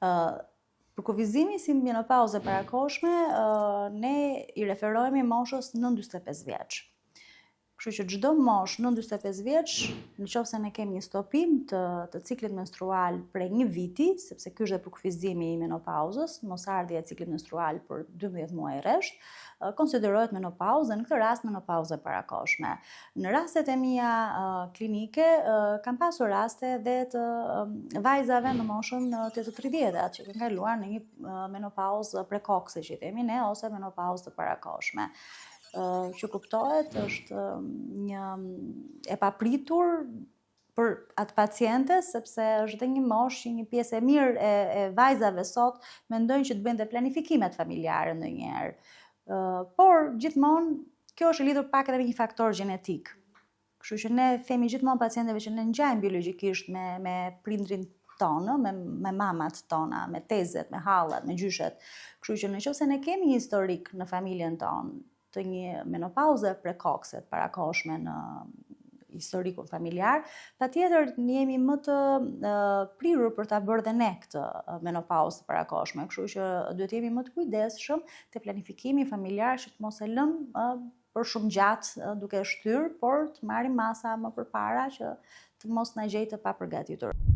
Për kufizimi si menopauze parakoshme, ne i referohemi moshës nën 45 vjeç. Kështu që çdo moshë nën 45 vjeç, nëse ne kemi një stopim të ciklit menstrual prej një viti, sepse ky është për kufizimi i menopauzës, mosardhja e ciklit menstrual për 12 muaj rresht, konsiderohet menopauzë, në këtë rast menopauze parakoshme. Në rastet e mia klinike, kam pasur raste dhe të vajzave në moshën të 30-at që kanë kaluar në një menopauzë prekokse që themi ne, ose menopauzë të parakoshme. Që kuptohet është një e papritur për atë paciente, sepse është dhe një moshë që një pjesë e mirë e vajzave sot mendojnë që të bëjnë dhe planifikimet familjare ndonjëherë. Por gjithmonë kjo është e lidhur pak edhe me një faktor gjenetik. Kështu që ne themi gjithmonë pacientëve që ne ngjajmë biologjikisht me prindrin tonë, me mamat tona, me tezet, me hallat, me gjyshet. Kështu që nëse ne kemi një historik në familjen tonë të një menopauze prekokse të parakoshme në historikun familjar, patjetër ne jemi më të prirur për ta bërë dhe ne këtë menopauzë të parakoshme, kështu që duhet jemi më të kujdesshëm te planifikimi familjar që të mos e lëmë për shumë gjatë duke shtyr, por të marrim masa më përpara që të mos na gjejë të papërgatitur.